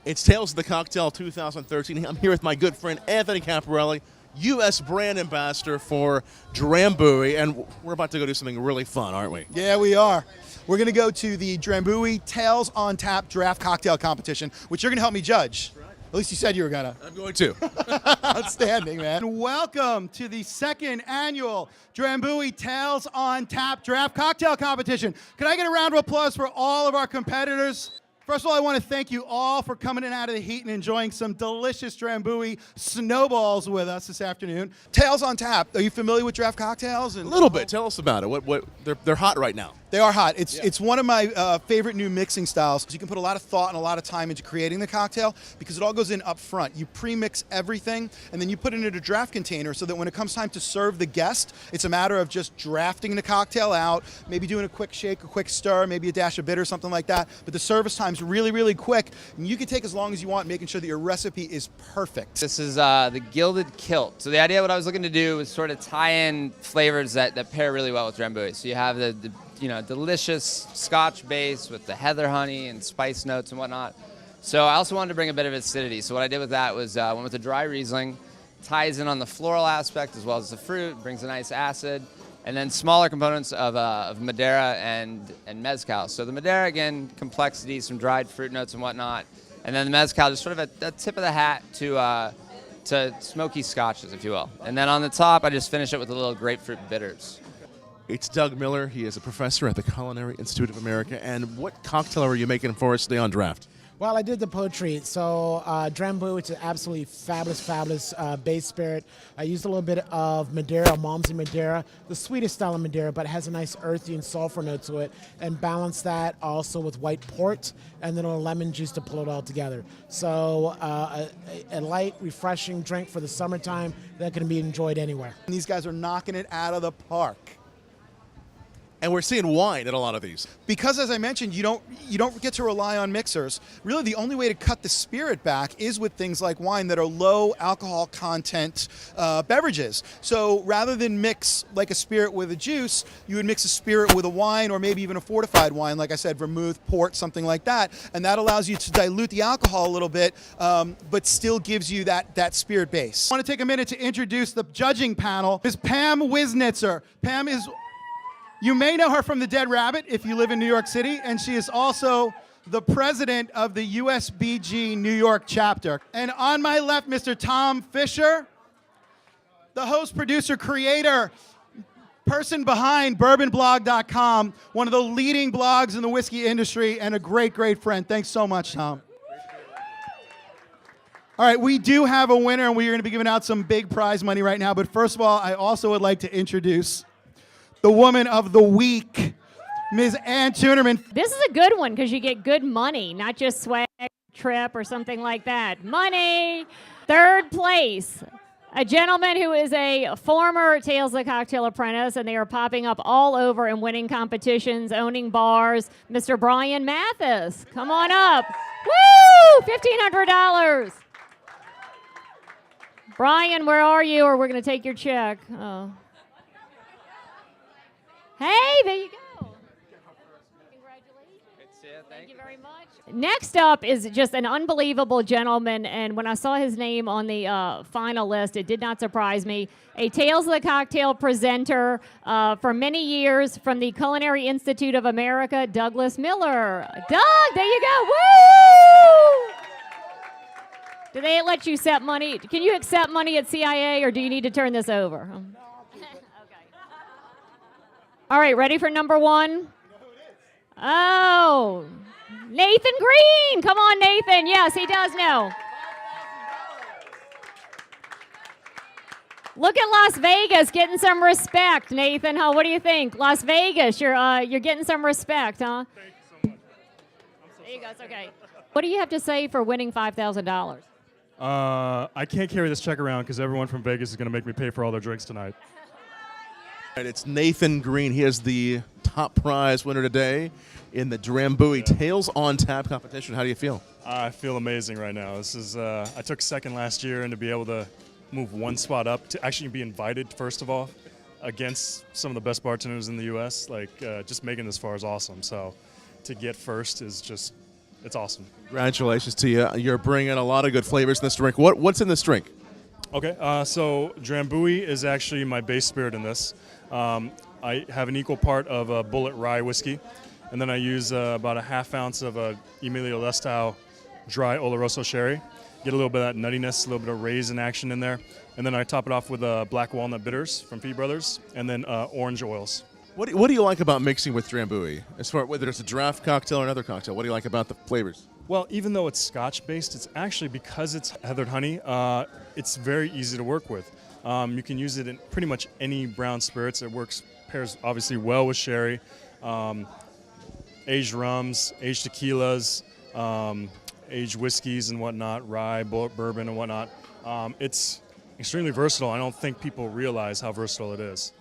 It's Tales of the Cocktail 2013. I'm here with my good friend Anthony Caparelli, U.S. brand ambassador for Drambuie, and we're about to go do something really fun, aren't we? Yeah, we are. We're going to go to the Drambuie Tales on Tap Draft Cocktail Competition, which you're going to help me judge. Right. At least you said you were going to. I'm going to. Outstanding, man. Welcome to the second annual Drambuie Tales on Tap Draft Cocktail Competition. Can I get a round of applause for all of our competitors? First of all, I want to thank you all for coming in out of the heat and enjoying some delicious Drambuie snowballs with us this afternoon. Tales on Tap. Are you familiar with draft cocktails? A little bit. Tell us about it. They're hot right now. They are hot. It's one of my favorite new mixing styles. You can put a lot of thought and a lot of time into creating the cocktail because it all goes in up front. You pre-mix everything and then you put it in a draft container so that when it comes time to serve the guest, it's a matter of just drafting the cocktail out, maybe doing a quick shake, a quick stir, maybe a dash of bitter, something like that. But the service time's really, really quick. And you can take as long as you want, making sure that your recipe is perfect. This is the Gilded Kilt. So the idea, what I was looking to do was sort of tie in flavors that pair really well with Drambuie. So you have the delicious Scotch base with the heather honey and spice notes and whatnot. So I also wanted to bring a bit of acidity. So what I did with that was went with a dry Riesling, ties in on the floral aspect as well as the fruit, brings a nice acid, and then smaller components of Madeira and Mezcal. So the Madeira, again, complexity, some dried fruit notes and whatnot, and then the Mezcal, just sort of a tip of the hat to smoky scotches, if you will. And then on the top, I just finish it with a little grapefruit bitters. It's Doug Miller. He is a professor at the Culinary Institute of America. And what cocktail are you making for us today on draft? Well, I did the poetry. So Drambuie, which is absolutely fabulous base spirit. I used a little bit of Madeira, Malmsey Madeira, the sweetest style of Madeira, but it has a nice earthy and sulfur note to it, and balance that also with white port and then a lemon juice to pull it all together. So a light, refreshing drink for the summertime that can be enjoyed anywhere. And these guys are knocking it out of the park. And we're seeing wine in a lot of these. Because, as I mentioned, you don't get to rely on mixers. Really, the only way to cut the spirit back is with things like wine that are low alcohol content beverages. So rather than mix like a spirit with a juice, you would mix a spirit with a wine or maybe even a fortified wine, like I said, vermouth, port, something like that. And that allows you to dilute the alcohol a little bit, but still gives you that spirit base. I want to take a minute to introduce the judging panel. Ms. Pam Wisnitzer. Pam is... You may know her from The Dead Rabbit if you live in New York City, and she is also the president of the USBG New York chapter. And on my left, Mr. Tom Fisher, the host, producer, creator, person behind bourbonblog.com, one of the leading blogs in the whiskey industry, and a great, great friend. Thanks so much, Tom. All right, we do have a winner, and we are going to be giving out some big prize money right now. But first of all, I also would like to introduce the woman of the week, Ms. Ann Tunerman. This is a good one because you get good money, not just swag, trip, or something like that. Money! Third place, a gentleman who is a former Tales of the Cocktail apprentice, and they are popping up all over and winning competitions, owning bars, Mr. Brian Mathis. Come on up. Woo! $1,500. Brian, where are you? Or we're going to take your check. Oh. Hey, there you go. Congratulations. Thank you very much. Next up is just an unbelievable gentleman, and when I saw his name on the final list, it did not surprise me. A Tales of the Cocktail presenter for many years from the Culinary Institute of America, Douglas Miller. Doug, there you go. Woo! Do they let you accept money? Can you accept money at CIA, or do you need to turn this over? All right, ready for number one? You know who it is. Oh, Nathan Green. Come on, Nathan. Yes, he does know. Look at Las Vegas getting some respect, Nathan. What do you think? Las Vegas, you're getting some respect, huh? Thank you so much. There you go. It's okay. What do you have to say for winning $5,000? I can't carry this check around because everyone from Vegas is going to make me pay for all their drinks tonight. And it's Nathan Green. He is the top prize winner today in the Drambuie Tales on Tap competition. How do you feel? I feel amazing right now. This is I took second last year, and to be able to move one spot up, to actually be invited first of all against some of the best bartenders in the U.S., just making this far is awesome. So to get first is just, it's awesome. Congratulations to you. You're bringing a lot of good flavors in this drink. What's in this drink? Okay, so Drambuie is actually my base spirit in this. I have an equal part of a Bullet Rye whiskey, and then I use about a half ounce of Emilio Lestau dry Oloroso sherry. Get a little bit of that nuttiness, a little bit of raisin action in there, and then I top it off with black walnut bitters from Fee Brothers, and then orange oils. What do you like about mixing with Drambuie? As far whether it's a draft cocktail or another cocktail, what do you like about the flavors? Well, even though it's Scotch-based, it's actually, because it's heathered honey, it's very easy to work with. You can use it in pretty much any brown spirits. It pairs obviously well with sherry, aged rums, aged tequilas, aged whiskeys and whatnot, rye, bourbon and whatnot. It's extremely versatile. I don't think people realize how versatile it is.